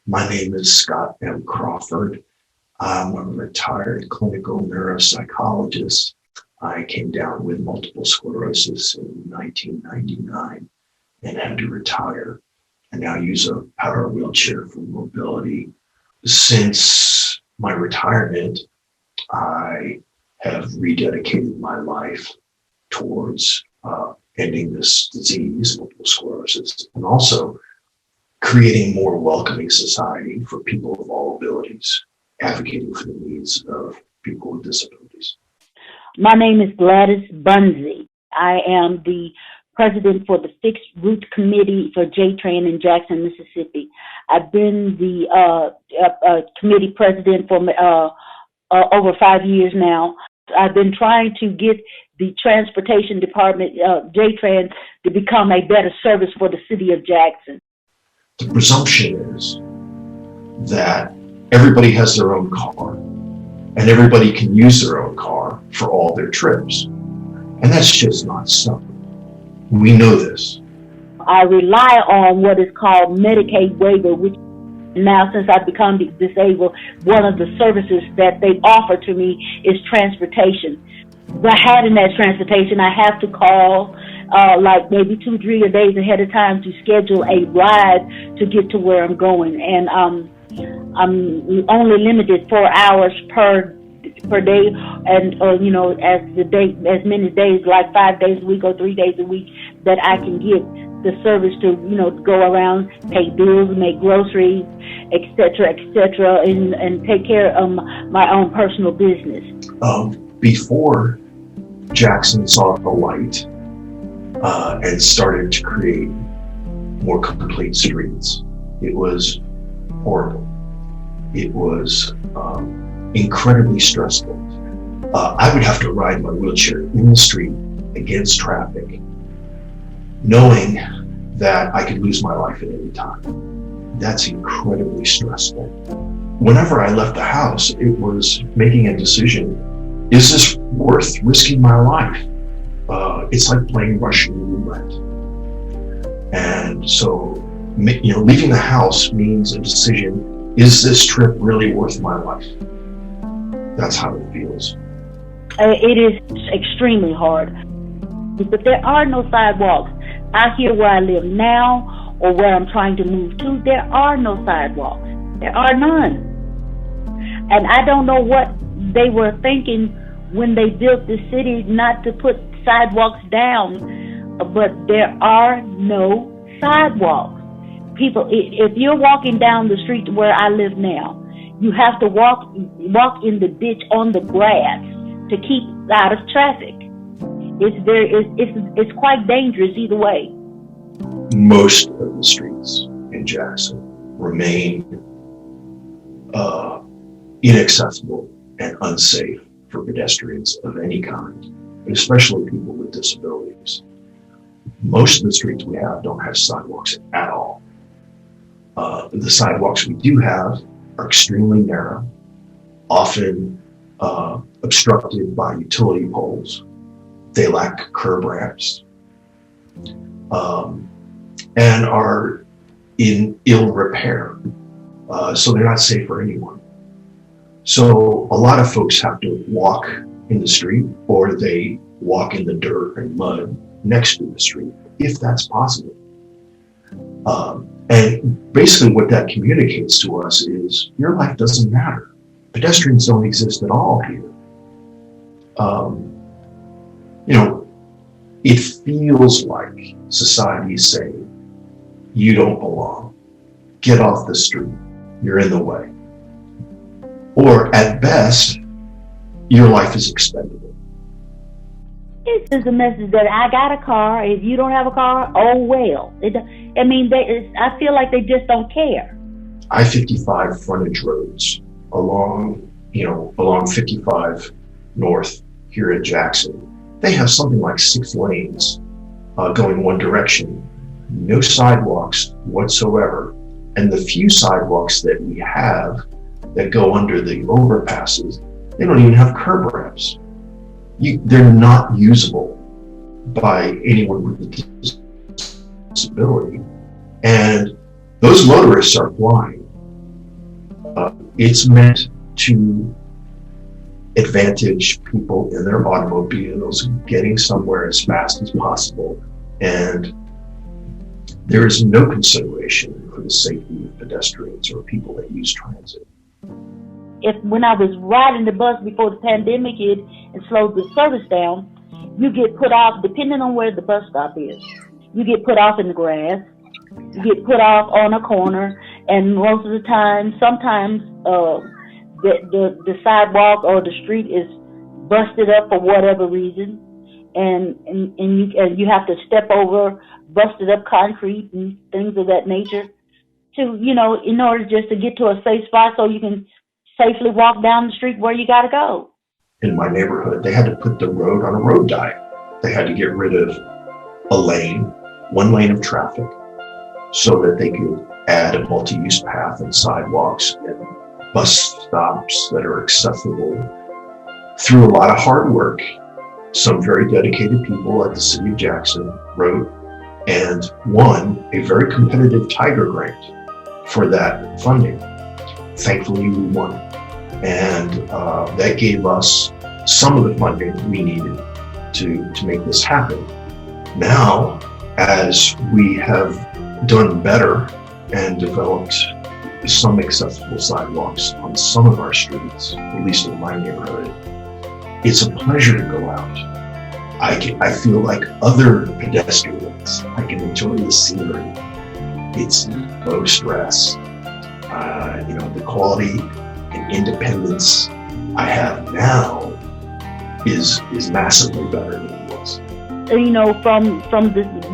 My name is Scott M. Crawford. I'm a retired clinical neuropsychologist. I came down with multiple sclerosis in 1999 and had to retire. I now use a power wheelchair for mobility. Since my retirement, I have rededicated my life towards ending this disease, multiple sclerosis, and also creating more welcoming society for people of all abilities, advocating for the needs of people with disabilities. My name is Gladys Bunzy. I am the president for the Fixed Route Committee for J-Train in Jackson, Mississippi. I've been the committee president for over 5 years now. I've been trying to get the transportation department, J-Tran, to become a better service for the city of Jackson. The presumption is that everybody has their own car and everybody can use their own car for all their trips. And that's just not so. We know this. I rely on what is called Medicaid Waiver, which now, since I've become disabled, one of the services that they offer to me is transportation. By having that transportation, I have to call like maybe 2-3 days ahead of time to schedule a ride to get to where I'm going. And I'm only limited 4 hours per day, and as many days, like 5 days a week or 3 days a week, that I can get the service to go around, pay bills, make groceries, etc., and take care of my own personal business. Before Jackson saw the light and started to create more complete streets, it was horrible. It was incredibly stressful. I would have to ride my wheelchair in the street against traffic, knowing that I could lose my life at any time. That's incredibly stressful. Whenever I left the house, it was making a decision. Is this worth risking my life? It's like playing Russian roulette. And so, leaving the house means a decision. Is this trip really worth my life? That's how it feels. It is extremely hard. But there are no sidewalks. Out here where I live now, or where I'm trying to move to, there are no sidewalks. There are none. And I don't know what they were thinking when they built the city, not to put sidewalks down, but there are no sidewalks. People, if you're walking down the street where I live now, you have to walk in the ditch on the grass to keep out of traffic. It's quite dangerous either way. Most of the streets in Jackson remain inaccessible and unsafe for pedestrians of any kind, but especially people with disabilities. Most of the streets we have don't have sidewalks at all. The sidewalks we do have are extremely narrow, often obstructed by utility poles. They lack curb ramps, and are in ill repair, so they're not safe for anyone. So a lot of folks have to walk in the street, or they walk in the dirt and mud next to the street, if that's possible. And basically what that communicates to us is your life doesn't matter. Pedestrians don't exist at all here. It feels like society is saying, you don't belong. Get off the street. You're in the way. Or at best, your life is expendable. It's just a message that I got a car. If you don't have a car, oh well. I feel like they just don't care. I-55 frontage roads along 55 North here in Jackson, they have something like 6 lanes going one direction, no sidewalks whatsoever. And the few sidewalks that we have that go under the overpasses, they don't even have curb ramps. They're not usable by anyone with a disability. And those motorists are flying. It's meant to advantage people in their automobiles getting somewhere as fast as possible, and there is no consideration for the safety of pedestrians or people that use transit. When I was riding the bus before the pandemic hit and slowed the service down, you get put off, depending on where the bus stop is, you get put off in the grass, you get put off on a corner, and most of the time, sometimes the sidewalk or the street is busted up for whatever reason, and you have to step over busted up concrete and things of that nature to, in order just to get to a safe spot so you can safely walk down the street where you got to go. In my neighborhood, they had to put the road on a road diet. They had to get rid of one lane of traffic, so that they could add a multi-use path and sidewalks and bus stops that are accessible through a lot of hard work. Some very dedicated people at the City of Jackson wrote and won a very competitive Tiger grant for that funding. Thankfully, we won. And that gave us some of the funding we needed to make this happen. Now, as we have done better and developed some accessible sidewalks on some of our streets, at least in my neighborhood, it's a pleasure to go out. I feel like other pedestrians. I can enjoy the scenery. It's low stress. The quality and independence I have now is massively better than it was. From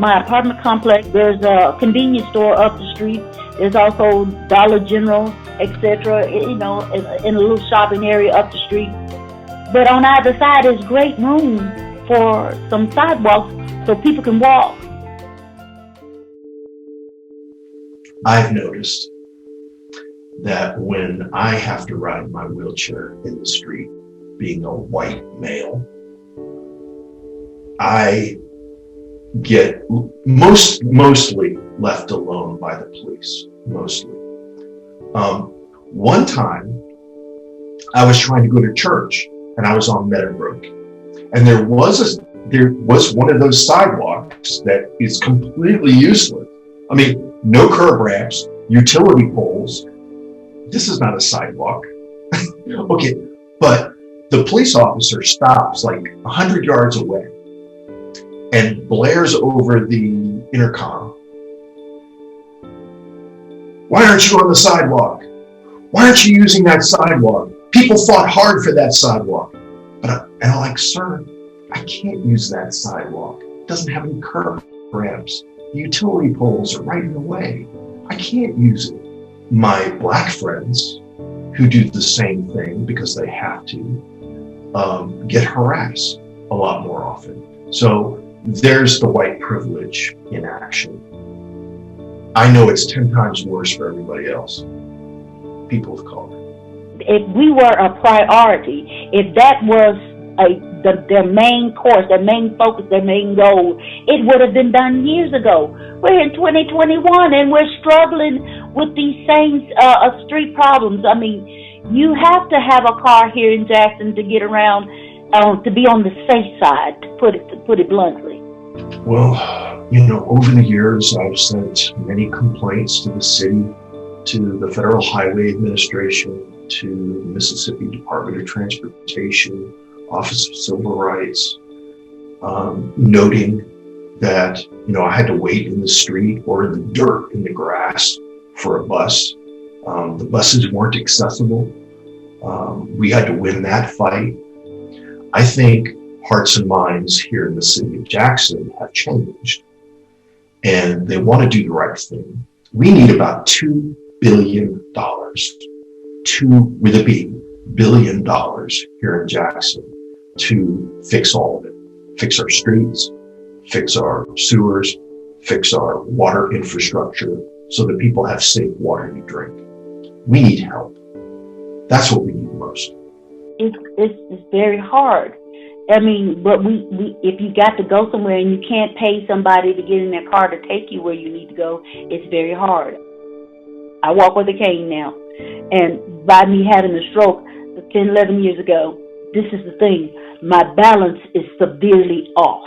my apartment complex, there's a convenience store up the street. There's also Dollar General, etc. In a little shopping area up the street. But on either side, there's great room for some sidewalks so people can walk. I've noticed that when I have to ride my wheelchair in the street, being a white male, I get mostly left alone by the police, mostly. One time, I was trying to go to church, and I was on Meadowbrook, and there was one of those sidewalks that is completely useless. I mean, no curb ramps, utility poles. This is not a sidewalk. Okay, but the police officer stops like 100 yards away and blares over the intercom. Why aren't you on the sidewalk? Why aren't you using that sidewalk? People fought hard for that sidewalk. And I'm like, sir, I can't use that sidewalk. It doesn't have any curb ramps. The utility poles are right in the way. I can't use it. My black friends who do the same thing because they have to get harassed a lot more often. So there's the white privilege in action. I know it's 10 times worse for everybody else. People of color. If we were a priority, if that was their main course, their main focus, their main goal, it would have been done years ago. We're in 2021 and we're struggling with these same street problems. I mean, you have to have a car here in Jackson to get around, to be on the safe side, to put it bluntly. Well, over the years, I've sent many complaints to the city, to the Federal Highway Administration, to the Mississippi Department of Transportation, Office of Civil Rights, noting that, I had to wait in the street or in the dirt, in the grass for a bus. The buses weren't accessible. We had to win that fight. I think hearts and minds here in the city of Jackson have changed, and they want to do the right thing. We need about $2 billion, with a B, $2 billion here in Jackson to fix all of it. Fix our streets, fix our sewers, fix our water infrastructure so that people have safe water to drink. We need help. That's what we need most. It's very hard. I mean, but we if you got to go somewhere and you can't pay somebody to get in their car to take you where you need to go, it's very hard. I walk with a cane now. And by me having a stroke 10, 11 years ago, this is the thing. My balance is severely off.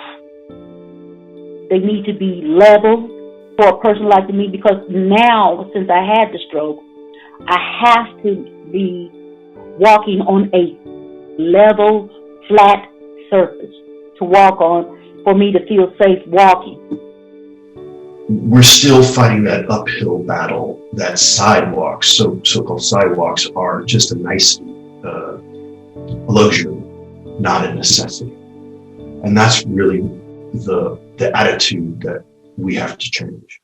They need to be level for a person like me, because now, since I had the stroke, I have to be walking on a level, flat surface to walk on for me to feel safe walking. We're still fighting that uphill battle that sidewalks, so-called sidewalks, are just a nice luxury, not a necessity. And that's really the attitude that we have to change.